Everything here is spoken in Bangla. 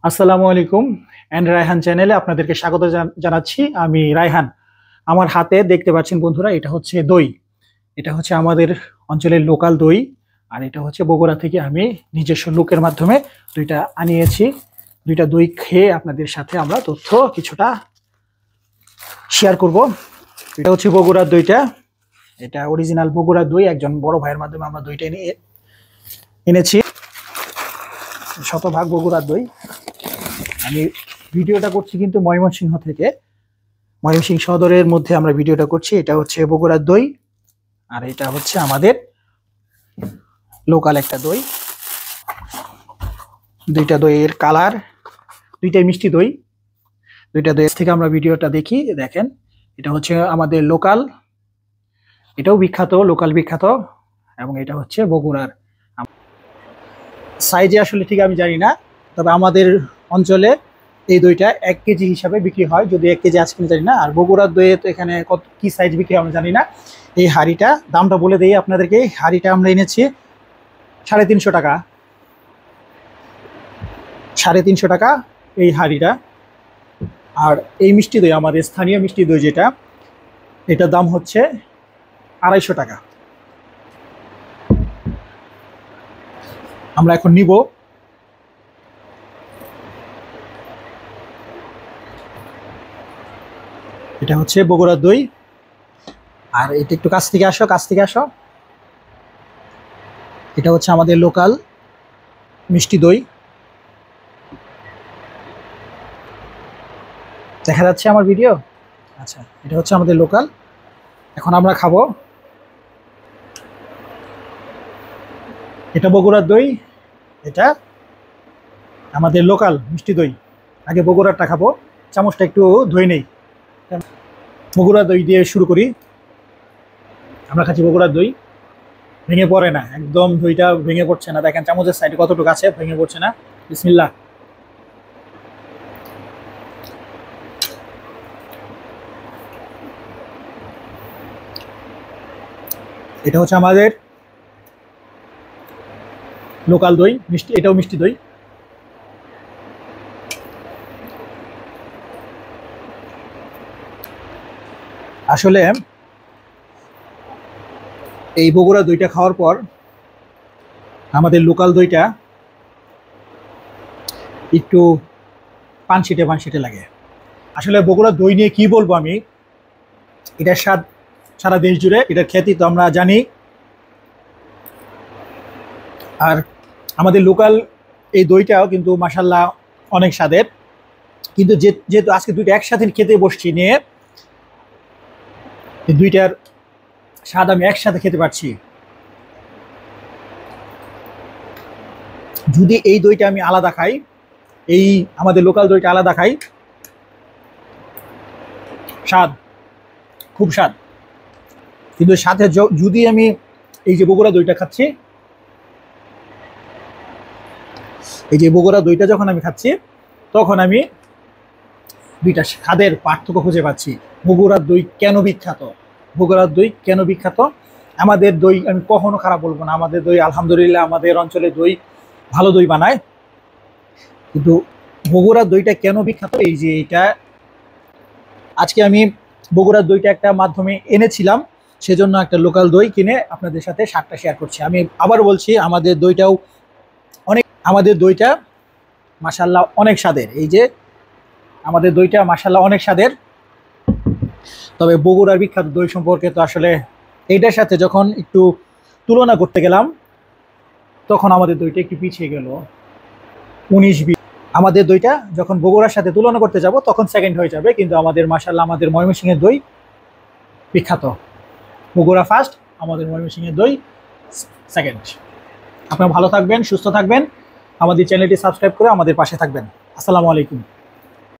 আসসালামু আলাইকুম এন্ড রায়হান চ্যানেলে আপনাদেরকে স্বাগত জানাচ্ছি। আমি রায়হান। আমার হাতে দেখতে পাচ্ছেন বন্ধুরা, এটা হচ্ছে দই। এটা হচ্ছে আমাদের অঞ্চলের লোকাল দই। আর এটা হচ্ছে বগুড়া থেকে আমি নিজস্ব লোকের মাধ্যমে দুইটা আনিয়েছি। দুইটা দই খেয়ে আপনাদের সাথে আমরা তথ্য কিছুটা শেয়ার করব। এটা হচ্ছে বগুড়ার দইটা। এটা অরিজিনাল বগুড়ার দই, একজন বড় ভাইয়ের মাধ্যমে আমরা দইটা এনেছি। শতভাগ বগুড়ার দই। আমি ভিডিওটা করছি কিন্তু ময়মনসিংহ থেকে, ময়মনসিংহ সদরের মধ্যে আমরা ভিডিওটা করছি। এটা হচ্ছে বগুড়ার দই আর এটা হচ্ছে আমাদের লোকাল একটা দই। দুইটা দইয়ের কালার, দুইটাই মিষ্টি দই। দুইটা দই থেকে আমরা ভিডিওটা দেখি। দেখেন, এটা হচ্ছে আমাদের লোকাল, এটাও বিখ্যাত, লোকাল বিখ্যাত, এবং এটা হচ্ছে বগুড়ার। সাইজে আসলে ঠিক আমি জানি না, তবে আমাদের অঞ্চলে এই দইটা 1 কেজি হিসাবে বিক্রি হয়। যদি 1 কেজি আছে কিনা জানি না। আর বগুড়ার দইয়ে তো এখানে কত কি সাইজ বিক্রি হয় আমি জানি না। এই হাঁড়িটা দামটা বলে দিই আপনাদেরকে। হাঁড়িটা আমরা এনেছি 350 টাকা। 350 টাকা এই হাঁড়িটা। আর এই মিষ্টি দই, আমাদের স্থানীয় মিষ্টি দই যেটা, এটার দাম হচ্ছে 250 টাকা। আমরা এখন নিব। এটা হচ্ছে বগুড়ার দই। আর এটা একটু কাছ থেকে আসো, কাছ থেকে আসো। এটা হচ্ছে আমাদের লোকাল মিষ্টি দই। দেখা যাচ্ছে আমার ভিডিও? আচ্ছা, এটা হচ্ছে আমাদের লোকাল। এখন আমরা খাবো। এটা বগুড়ার দই, এটা আমাদের লোকাল মিষ্টি দই। আগে বগুড়ারটা খাবো। চামচটা একটু ধুয়ে নেই। বগুড়া দই দিয়ে শুরু করি। আমরা খাচ্ছি বগুড়ার দই। ভেঙে পড়ে না, একদম দইটা ভেঙে পড়ছে না। দেখেন চামচের সাইডে কতটুকু আছে, ভেঙে পড়ছে না। বিসমিল্লাহ। এটা হচ্ছে আমাদের লোকাল দই, মিষ্টি, এটাও মিষ্টি দই। আসলে এই বগুড়া দইটা খাওয়ার পর আমাদের লোকাল দইটা একটু পানশিটে পানশিটে লাগে। আসলে বগুড়া দই নিয়ে কি বলবো আমি, এটার স্বাদ সারা দেশ জুড়ে, এটার খ্যাতি তো আমরা জানি। আর আমাদের লোকাল এই দইটাও কিন্তু মাশাল্লাহ অনেক স্বাদের। কিন্তু যেহেতু আজকে দুইটা একসাথে খেতে বসছি নিয়ে, এই দুইটার স্বাদ আমি একসাথে খেতে পারছি। যদি এই দইটা আমি আলাদা খাই, এই আমাদের লোকাল দইটা আলাদা খাই, স্বাদ খুব স্বাদ। কিন্তু সাথে যদি আমি এই যে বগুড়া দইটা খাচ্ছি, এই যে বগুড়া দইটা যখন আমি খাচ্ছি, তখন আমি দুইটা স্বাদের পার্থক্য খুঁজে পাচ্ছি। বগুড়ার দই কেন বিখ্যাত, বগুড়ার দই কেন বিখ্যাত। আমাদের দই আমি কখনো খারাপ বলবো না। আমাদের দই আলহামদুলিল্লাহ, আমাদের অঞ্চলে দই ভালো দই বানায়। কিন্তু বগুড়ার দইটা কেন বিখ্যাত, এই যে এটা আজকে আমি বগুড়ার দইটা একটা মাধ্যমে এনেছিলাম, সেজন্য একটা লোকাল দই কিনে আপনাদের সাথে স্বাদটা শেয়ার করছি। আমি আবার বলছি, আমাদের দইটাও অনেক, আমাদের দইটা মাশাল্লাহ অনেক স্বাদের। এই যে আমাদের দইটা মাশাল্লাহ অনেক স্বাদের। তবে বগুড়ার বিখ্যাত দই সম্পর্কে তো আসলে এইটার সাথে যখন একটু তুলনা করতে গেলাম, তখন আমাদের দইটা একটু পিছিয়ে গেল 19-20। আমাদের দইটা যখন বগুড়ার সাথে তুলনা করতে যাব, তখন সেকেন্ড হয়ে যাবে। কিন্তু আমাদের মাশাল্লাহ আমাদের ময়মনসিংহের দই বিখ্যাত। বগুড়া ফার্স্ট, আমাদের ময়মনসিংহের দই সেকেন্ড। আপনারা ভালো থাকবেন, সুস্থ থাকবেন। আমাদের চ্যানেলটি সাবস্ক্রাইব করে আমাদের পাশে থাকবেন। আসসালামু আলাইকুম।